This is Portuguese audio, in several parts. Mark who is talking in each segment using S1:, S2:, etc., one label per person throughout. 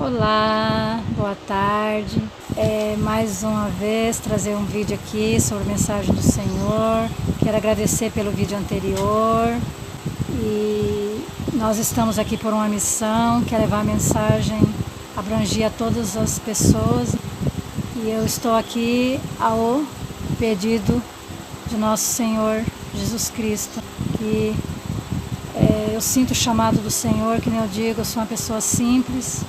S1: Olá, boa tarde. Mais uma vez trazer um vídeo aqui sobre a mensagem do Senhor. Quero agradecer pelo vídeo anterior e nós estamos aqui por uma missão que é levar a mensagem, abranger a todas as pessoas, e eu estou aqui ao pedido de nosso Senhor Jesus Cristo, que eu sinto o chamado do Senhor, que nem eu digo, eu sou uma pessoa simples,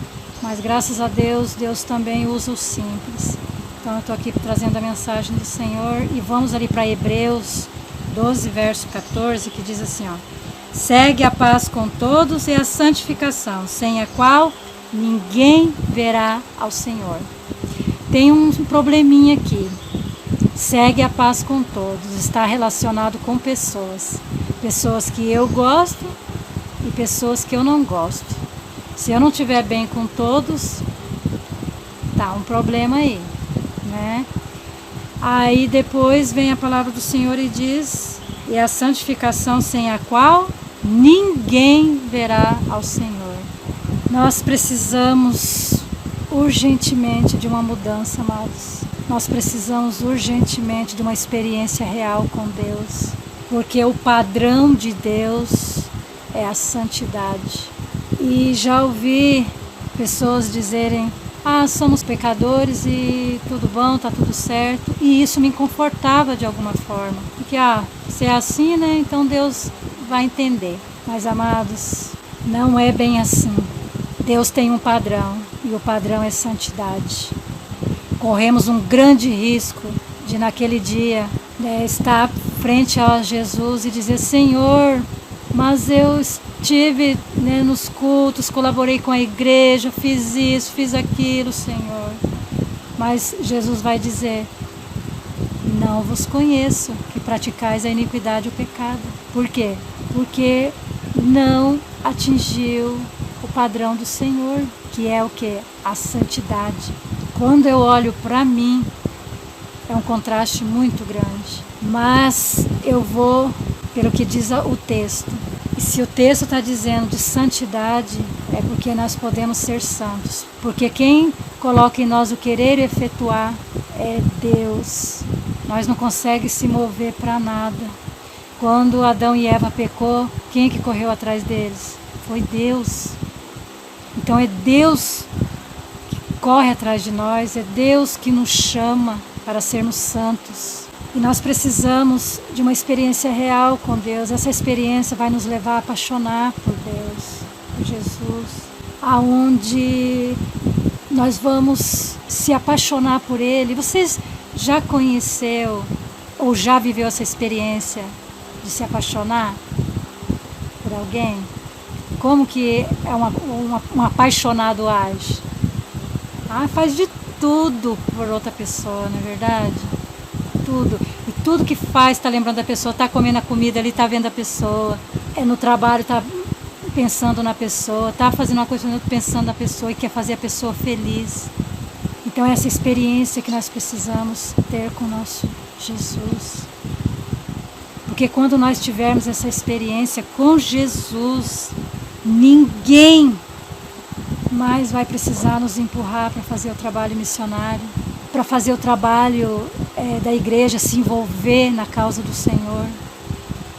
S1: mas graças a Deus, Deus também usa o simples. Então eu estou aqui trazendo a mensagem do Senhor e vamos ali para Hebreus 12, verso 14, que diz assim, ó: segue a paz com todos e a santificação, sem a qual ninguém verá ao Senhor. Tem um probleminha aqui. Segue a paz com todos, está relacionado com pessoas. Pessoas que eu gosto e pessoas que eu não gosto. Se eu não estiver bem com todos, tá um problema aí, né? Aí depois vem a palavra do Senhor e diz: e a santificação sem a qual ninguém verá ao Senhor. Nós precisamos urgentemente de uma mudança, amados. Nós precisamos urgentemente de uma experiência real com Deus, porque o padrão de Deus é a santidade. E já ouvi pessoas dizerem: somos pecadores e tudo bom, tá tudo certo. E isso me confortava de alguma forma, porque se é assim, né, então Deus vai entender. Mas amados, não é bem assim. Deus tem um padrão e o padrão é santidade. Corremos um grande risco de naquele dia, estar frente a Jesus e dizer: Senhor, mas eu estive, nos cultos, colaborei com a igreja, fiz isso, fiz aquilo, Senhor. Mas Jesus vai dizer: não vos conheço, que praticais a iniquidade e o pecado. Por quê? Porque não atingiu o padrão do Senhor, que é o quê? A santidade. Quando eu olho para mim, é um contraste muito grande. Mas eu vou pelo que diz o texto. E se o texto está dizendo de santidade, é porque nós podemos ser santos. Porque quem coloca em nós o querer e efetuar é Deus. Nós não conseguimos se mover para nada. Quando Adão e Eva pecou, quem que correu atrás deles? Foi Deus. Então é Deus que corre atrás de nós, é Deus que nos chama para sermos santos. E nós precisamos de uma experiência real com Deus. Essa experiência vai nos levar a apaixonar por Deus, por Jesus, aonde nós vamos se apaixonar por Ele. Vocês já conheceu ou já viveu essa experiência de se apaixonar por alguém? Como que um apaixonado age? Faz de tudo por outra pessoa, não é verdade? Tudo. E tudo que faz está lembrando da pessoa, está comendo a comida ali, está vendo a pessoa, no trabalho está pensando na pessoa, está fazendo uma coisa pensando na pessoa e quer fazer a pessoa feliz. Então essa experiência que nós precisamos ter com o nosso Jesus. Porque quando nós tivermos essa experiência com Jesus, ninguém mais vai precisar nos empurrar para fazer o trabalho missionário, para fazer o trabalho da igreja, se envolver na causa do Senhor,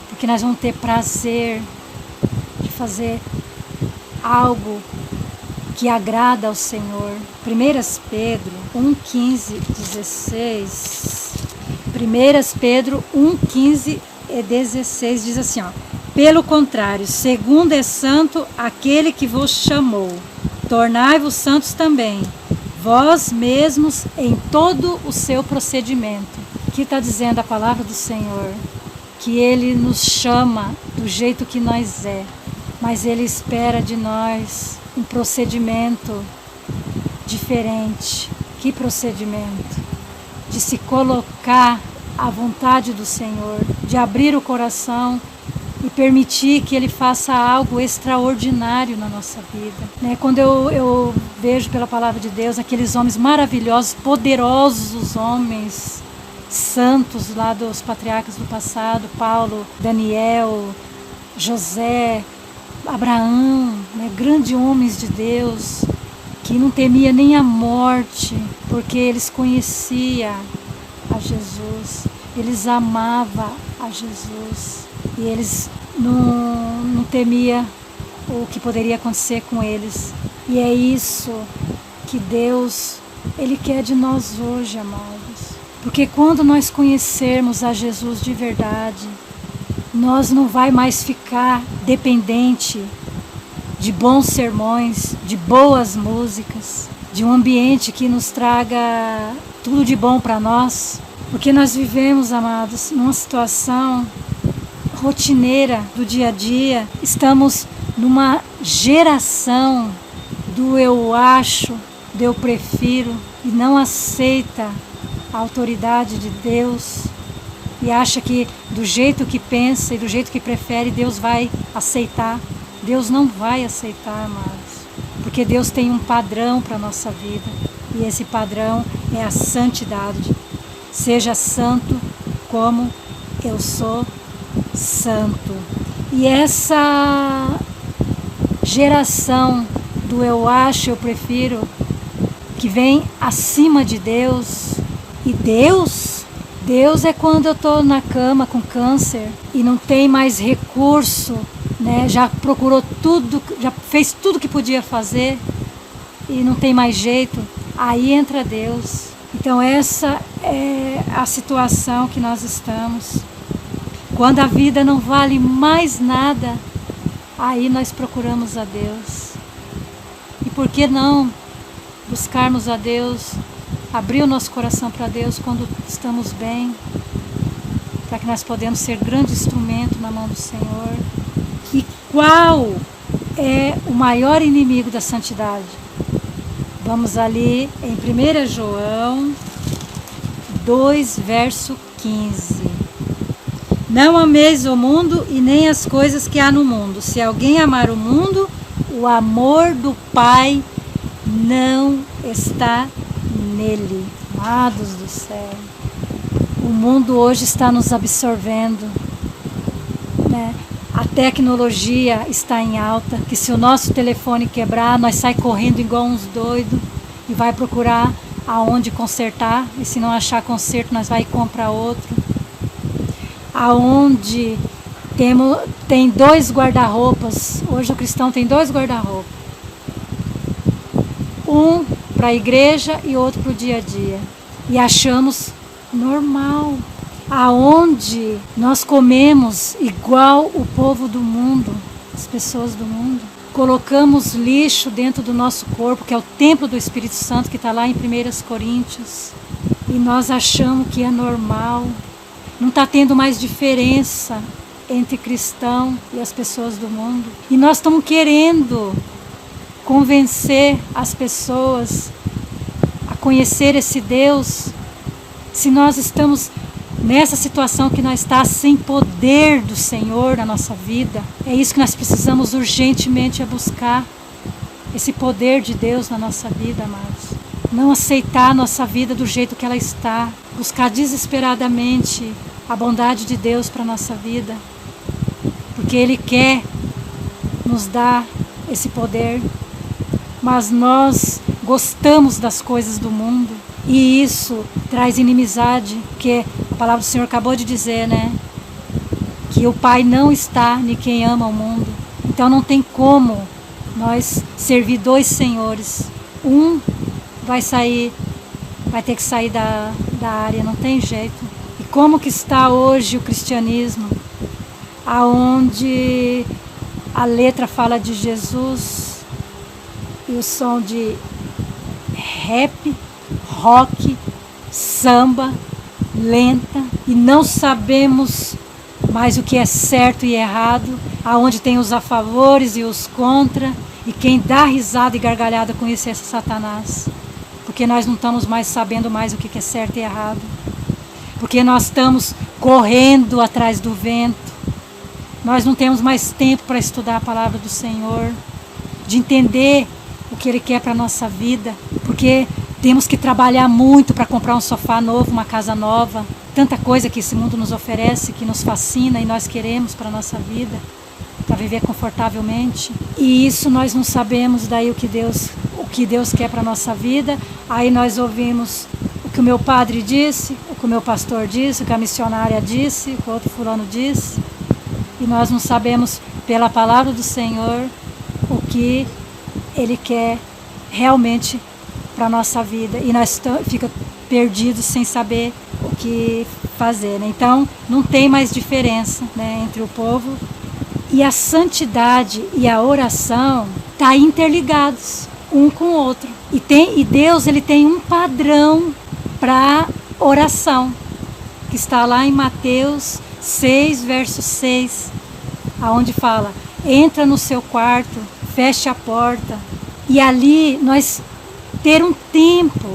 S1: porque nós vamos ter prazer de fazer algo que agrada ao Senhor. 1 Pedro 1:15, 16. 1 Pedro 1:15 e 16 diz assim, pelo contrário, segundo é santo aquele que vos chamou, tornai-vos santos também, vós mesmos em todo o seu procedimento. Aqui está dizendo a palavra do Senhor, que Ele nos chama do jeito que nós mas Ele espera de nós um procedimento diferente. Que procedimento? De se colocar à vontade do Senhor, de abrir o coração e permitir que Ele faça algo extraordinário na nossa vida. Quando eu vejo pela palavra de Deus aqueles homens maravilhosos, poderosos homens, santos lá dos patriarcas do passado, Paulo, Daniel, José, Abraão, grandes homens de Deus, que não temia nem a morte, porque eles conheciam a Jesus, eles amavam a Jesus e eles não temiam o que poderia acontecer com eles. E é isso que Deus, Ele quer de nós hoje, amados. Porque quando nós conhecermos a Jesus de verdade, nós não vai mais ficar dependente de bons sermões, de boas músicas, de um ambiente que nos traga tudo de bom para nós. Porque nós vivemos, amados, numa situação rotineira do dia a dia. Estamos numa geração do eu acho, do eu prefiro, e não aceita a autoridade de Deus e acha que do jeito que pensa e do jeito que prefere Deus vai aceitar. Deus não vai aceitar, amados, porque Deus tem um padrão para a nossa vida e esse padrão é a santidade. Seja santo como eu sou santo. E essa geração do eu acho, eu prefiro, que vem acima de Deus. E Deus é quando eu estou na cama com câncer e não tem mais recurso, né? Já procurou tudo, já fez tudo que podia fazer e não tem mais jeito. Aí entra Deus. Então essa é a situação que nós estamos. Quando a vida não vale mais nada, aí nós procuramos a Deus. E por que não buscarmos a Deus, abrir o nosso coração para Deus quando estamos bem, para que nós podemos ser grande instrumento na mão do Senhor? E qual é o maior inimigo da santidade? Vamos ali em 1 João 2, verso 15. Não ameis o mundo e nem as coisas que há no mundo. Se alguém amar o mundo, o amor do Pai não está nele. Amados do céu, o mundo hoje está nos absorvendo, né? A tecnologia está em alta, que se o nosso telefone quebrar, nós sai correndo igual uns doidos e vai procurar aonde consertar, e se não achar conserto, nós vai comprar outro. Aonde tem 2 guarda-roupas, hoje o cristão tem 2 guarda-roupas. Um para a igreja e outro para o dia a dia. E achamos normal. Aonde nós comemos igual o povo do mundo, as pessoas do mundo. Colocamos lixo dentro do nosso corpo, que é o templo do Espírito Santo, que está lá em 1 Coríntios. E nós achamos que é normal. Não está tendo mais diferença entre cristão e as pessoas do mundo. E nós estamos querendo convencer as pessoas a conhecer esse Deus, se nós estamos nessa situação que nós estamos sem poder do Senhor na nossa vida. É isso que nós precisamos urgentemente buscar, esse poder de Deus na nossa vida, amados. Não aceitar a nossa vida do jeito que ela está, buscar desesperadamente a bondade de Deus para a nossa vida, porque Ele quer nos dar esse poder. Mas nós gostamos das coisas do mundo e isso traz inimizade, porque a palavra do Senhor acabou de dizer, né? Que o Pai não está em quem ama o mundo. Então não tem como nós servir 2 senhores. Um vai ter que sair da área, não tem jeito. E como que está hoje o cristianismo? Aonde a letra fala de Jesus e o som de rap, rock, samba, lenta, e não sabemos mais o que é certo e errado, aonde tem os a favores e os contra, e quem dá risada e gargalhada com isso é Satanás, porque nós não estamos mais sabendo mais o que é certo e errado, porque nós estamos correndo atrás do vento, nós não temos mais tempo para estudar a palavra do Senhor, de entender o que Ele quer para a nossa vida, porque temos que trabalhar muito para comprar um sofá novo, uma casa nova, tanta coisa que esse mundo nos oferece, que nos fascina e nós queremos para a nossa vida, para viver confortavelmente. E isso nós não sabemos daí o que Deus quer para a nossa vida. Aí nós ouvimos o que o meu padre disse, o que o meu pastor disse, o que a missionária disse, o que o outro fulano disse. E nós não sabemos, pela palavra do Senhor, o que Ele quer realmente para a nossa vida. E nós ficamos perdidos sem saber o que fazer, né? Então, não tem mais diferença, né, entre o povo. E a santidade e a oração estão interligados um com o outro. E Deus, Ele tem um padrão para oração, que está lá em Mateus 6, verso 6, aonde fala: entra no seu quarto, feche a porta, e ali nós ter um tempo,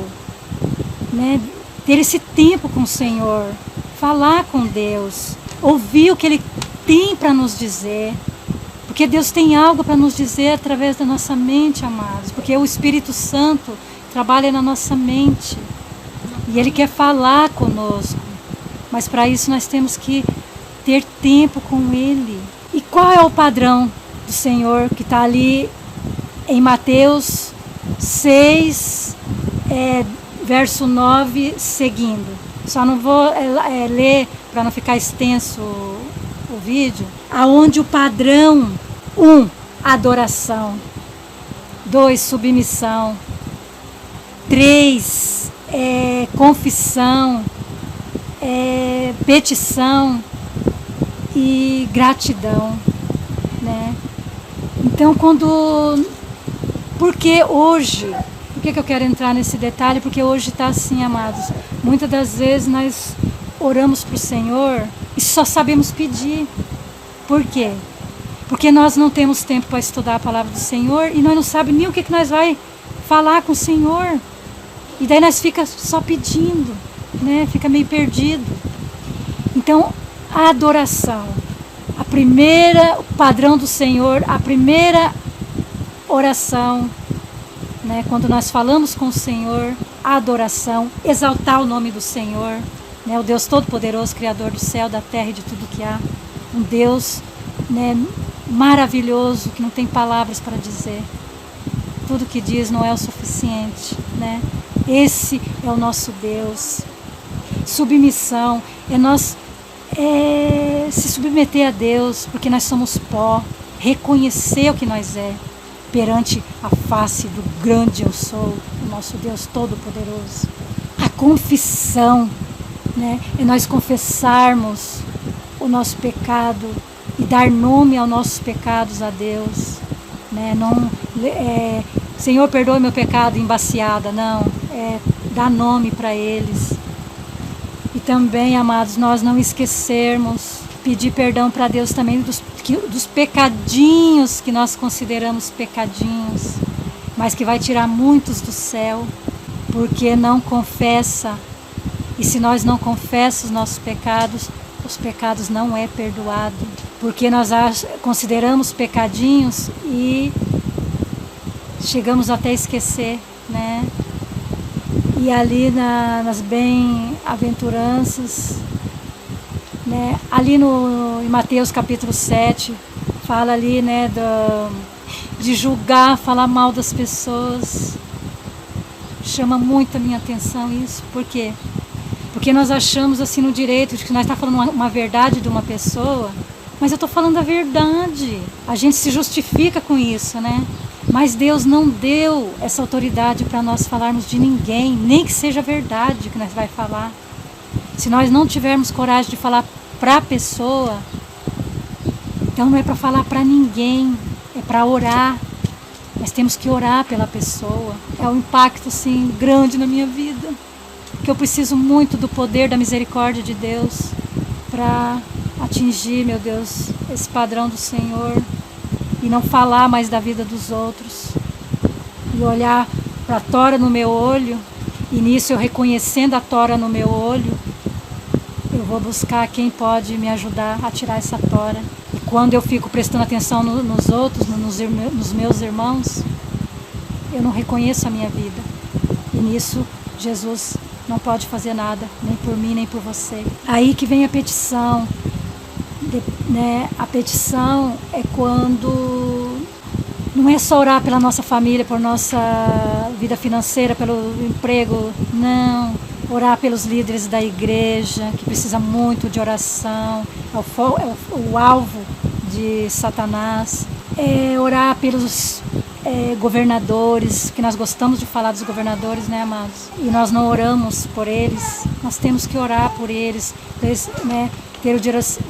S1: né, ter esse tempo com o Senhor, falar com Deus, ouvir o que Ele tem para nos dizer, porque Deus tem algo para nos dizer através da nossa mente, amados, porque o Espírito Santo trabalha na nossa mente e Ele quer falar conosco, mas para isso nós temos que ter tempo com Ele. E qual é o padrão do Senhor que está ali em Mateus 6, verso 9 seguindo? Só não vou ler para não ficar extenso o vídeo. Aonde o padrão: 1, adoração. 2, submissão. 3, confissão. Petição e gratidão, né? Então, porque hoje, por que eu quero entrar nesse detalhe? Porque hoje está assim, amados. Muitas das vezes nós oramos para o Senhor e só sabemos pedir. Por quê? Porque nós não temos tempo para estudar a palavra do Senhor e nós não sabemos nem o que nós vai falar com o Senhor. E daí nós fica só pedindo, né? Fica meio perdido. Então, a adoração, o padrão do Senhor, a primeira oração, né? Quando nós falamos com o Senhor, a adoração, exaltar o nome do Senhor, né? O Deus Todo-Poderoso, Criador do céu, da terra e de tudo que há. Um Deus, né, maravilhoso, que não tem palavras para dizer. Tudo que diz não é o suficiente, né? Esse é o nosso Deus. Submissão é nós se submeter a Deus, porque nós somos pó, reconhecer o que nós perante a face do grande eu sou, o nosso Deus Todo-Poderoso. A confissão, né, é nós confessarmos o nosso pecado e dar nome aos nossos pecados a Deus, né? Não, Senhor, perdoe meu pecado embaciada, não, dar nome para eles. E também, amados, nós não esquecermos, pedir perdão para Deus também dos pecadinhos que nós consideramos pecadinhos, mas que vai tirar muitos do céu, porque não confessa. E se nós não confessamos os nossos pecados, os pecados não é perdoado, porque nós consideramos pecadinhos e chegamos até a esquecer, né? E ali nas bem-aventuranças, né? Ali em Mateus capítulo 7, fala ali, né, de julgar, falar mal das pessoas. Chama muito a minha atenção isso. Por quê? Porque nós achamos assim no direito de que nós estamos falando uma verdade de uma pessoa, mas eu estou falando a verdade. A gente se justifica com isso, né? Mas Deus não deu essa autoridade para nós falarmos de ninguém, nem que seja verdade que nós vai falar. Se nós não tivermos coragem de falar para a pessoa, então não é para falar para ninguém, é para orar. Nós temos que orar pela pessoa. É um impacto assim grande na minha vida, que eu preciso muito do poder da misericórdia de Deus para atingir, meu Deus, esse padrão do Senhor. E não falar mais da vida dos outros. E olhar para a tora no meu olho. E nisso eu reconhecendo a tora no meu olho, eu vou buscar quem pode me ajudar a tirar essa tora. E quando eu fico prestando atenção nos outros, nos meus irmãos, eu não reconheço a minha vida. E nisso Jesus não pode fazer nada, nem por mim, nem por você. Aí que vem a petição. Né? A petição é quando, Não é só orar pela nossa família, por nossa vida financeira, pelo emprego, não. Orar pelos líderes da igreja, que precisa muito de oração, é o alvo de Satanás. Orar pelos governadores, que nós gostamos de falar dos governadores, né, amados? E nós não oramos por eles, nós temos que orar por eles, né, ter o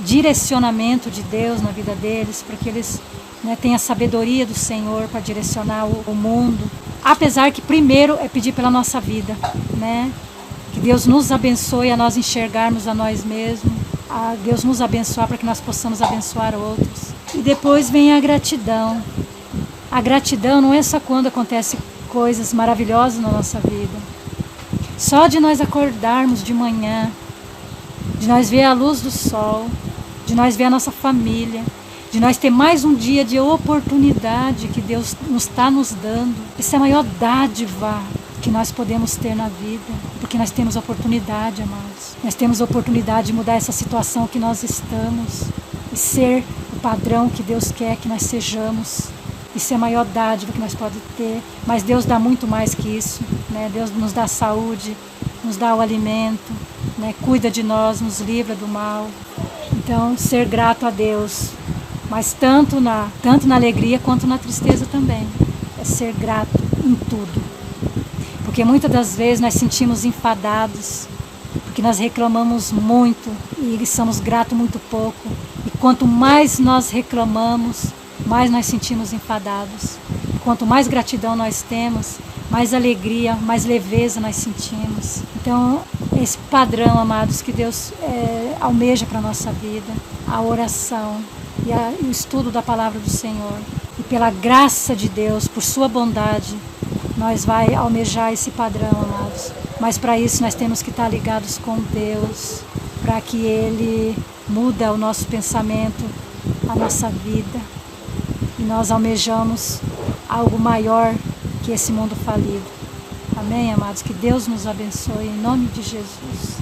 S1: direcionamento de Deus na vida deles, para que eles, né, tenham a sabedoria do Senhor para direcionar o mundo. Apesar que primeiro é pedir pela nossa vida, né? Que Deus nos abençoe a nós enxergarmos a nós mesmos, a Deus nos abençoar para que nós possamos abençoar outros. E depois vem a gratidão. A gratidão não é só quando acontecem coisas maravilhosas na nossa vida. Só de nós acordarmos de manhã, de nós ver a luz do sol, de nós ver a nossa família, de nós ter mais um dia de oportunidade que Deus está nos dando. Isso é a maior dádiva que nós podemos ter na vida, porque nós temos oportunidade, amados. Nós temos oportunidade de mudar essa situação que nós estamos e ser o padrão que Deus quer que nós sejamos. Isso é a maior dádiva que nós podemos ter, mas Deus dá muito mais que isso, né? Deus nos dá saúde, nos dá o alimento, né? Cuida de nós, nos livra do mal. Então, ser grato a Deus, mas tanto na alegria quanto na tristeza também, é ser grato em tudo. Porque muitas das vezes nós sentimos enfadados, porque nós reclamamos muito e somos gratos muito pouco. E quanto mais nós reclamamos, mais nós sentimos enfadados. Quanto mais gratidão nós temos, mais alegria, mais leveza nós sentimos. Então, esse padrão, amados, que Deus almeja para a nossa vida, a oração e o estudo da palavra do Senhor. E pela graça de Deus, por sua bondade, nós vai almejar esse padrão, amados. Mas para isso nós temos que estar ligados com Deus, para que Ele muda o nosso pensamento, a nossa vida. E nós almejamos algo maior que esse mundo falido. Amém, amados? Que Deus nos abençoe, em nome de Jesus.